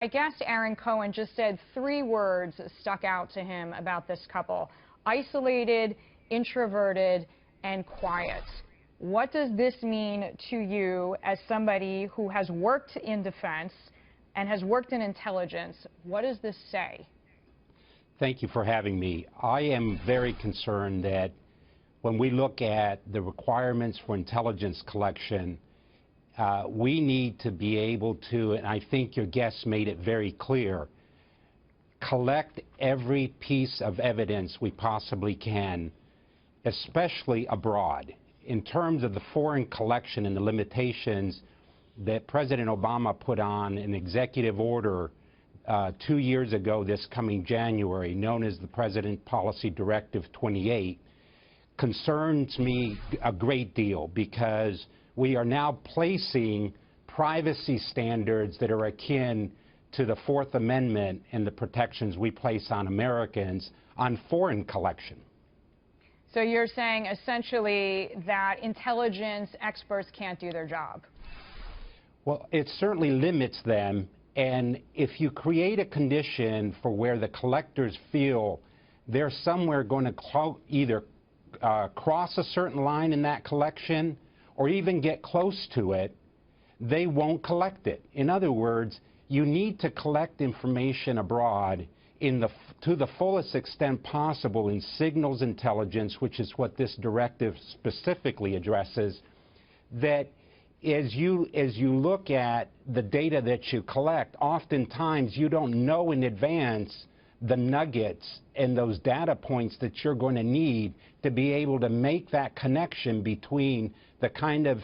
My guest, Aaron Cohen, just said 3 words stuck out to him about this couple: isolated, introverted, and quiet. What does this mean to you as somebody who has worked in defense and has worked in intelligence? What does this say? Thank you for having me. I am very concerned that when we look at the requirements for intelligence collection, we need to be able to, and I think your guest made it very clear, collect every piece of evidence we possibly can, especially abroad. In terms of the foreign collection and the limitations that President Obama put on an executive order 2 years ago this coming January, known as the President Policy Directive 28, concerns me a great deal, because we are now placing privacy standards that are akin to the Fourth Amendment and the protections we place on Americans on foreign collection. So you're saying essentially that intelligence experts can't do their job? Well, it certainly limits them, and if you create a condition for where the collectors feel they're somewhere going to either cross a certain line in that collection or even get close to it, they won't collect it. In other words, you need to collect information abroad to the fullest extent possible in signals intelligence, which is what this directive specifically addresses, that as you look at the data that you collect, oftentimes you don't know in advance the nuggets and those data points that you're going to need to be able to make that connection between the kind of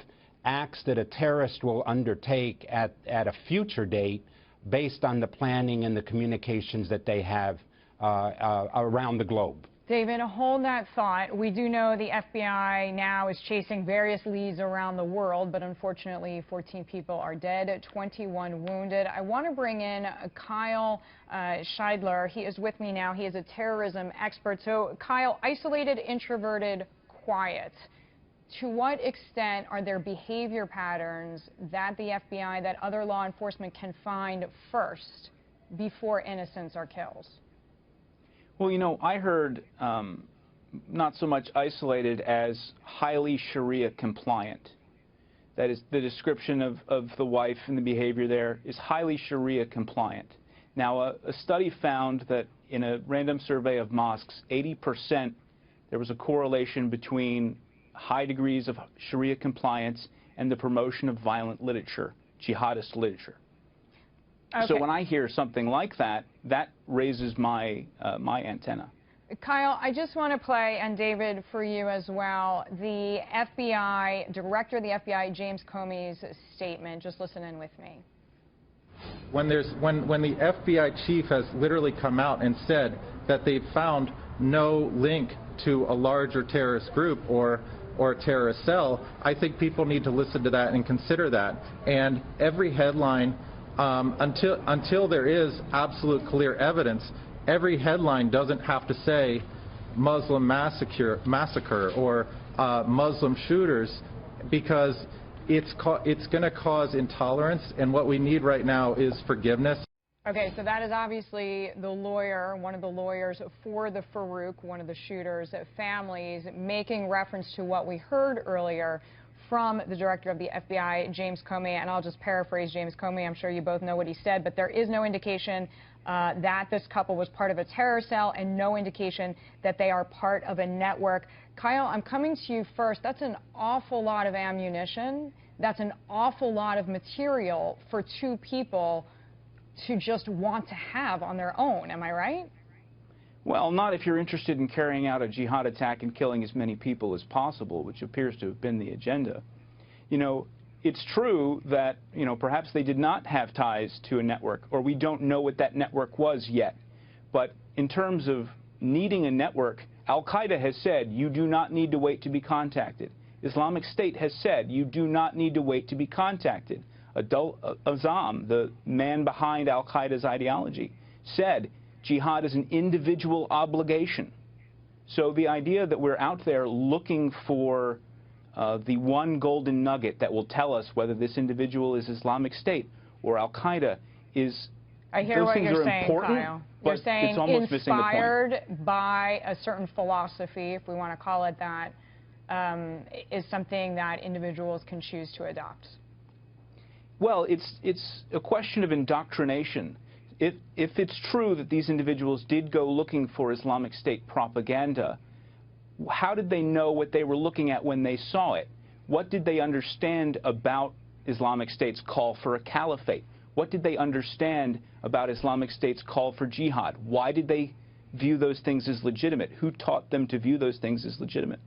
acts that a terrorist will undertake at a future date based on the planning and the communications that they have around the globe. David, hold that thought. We do know the FBI now is chasing various leads around the world, but unfortunately 14 people are dead, 21 wounded. I want to bring in Kyle Shideler. He is with me now. He is a terrorism expert. So, Kyle, isolated, introverted, quiet. To what extent are there behavior patterns that the FBI, that other law enforcement can find first before innocents are killed? Well, you know, I heard not so much isolated as highly Sharia compliant. That is, the description of the wife and the behavior there is highly Sharia compliant. Now, a study found that in a random survey of mosques, 80% there was a correlation between high degrees of Sharia compliance and the promotion of violent literature, jihadist literature. Okay. So when I hear something like that, that raises my antenna. Kyle, I just want to play, and David, for you as well, the FBI, Director of the FBI, James Comey's statement. Just listen in with me. When the FBI chief has literally come out and said that they've found no link to a larger terrorist group or terrorist cell, I think people need to listen to that and consider that. And every headline, until there is absolute clear evidence, every headline doesn't have to say Muslim massacre or Muslim shooters, because it's going to cause intolerance, and what we need right now is forgiveness. Okay, so that is obviously the lawyer, one of the lawyers for the Farouk, one of the shooters' families, making reference to what we heard earlier from the Director of the FBI, James Comey. And I'll just paraphrase James Comey. I'm sure you both know what he said, but there is no indication that this couple was part of a terror cell, and no indication that they are part of a network. Kyle, I'm coming to you first. That's an awful lot of ammunition. That's an awful lot of material for 2 people to just want to have on their own. Am I right? Well, not if you're interested in carrying out a jihad attack and killing as many people as possible, which appears to have been the agenda. You know, it's true that, you know, perhaps they did not have ties to a network, or we don't know what that network was yet. But in terms of needing a network, Al-Qaeda has said you do not need to wait to be contacted. Islamic State has said you do not need to wait to be contacted. Azam, the man behind Al-Qaeda's ideology, said jihad is an individual obligation. So the idea that we're out there looking for the one golden nugget that will tell us whether this individual is Islamic State or Al-Qaeda is I hear those what things you're are saying, important, Kyle. but You're saying it's almost missing the point. inspired by a certain philosophy, if we want to call it that, is something that individuals can choose to adopt. Well, it's a question of indoctrination. If it's true that these individuals did go looking for Islamic State propaganda, how did they know what they were looking at when they saw it? What did they understand about Islamic State's call for a caliphate? What did they understand about Islamic State's call for jihad? Why did they view those things as legitimate? Who taught them to view those things as legitimate?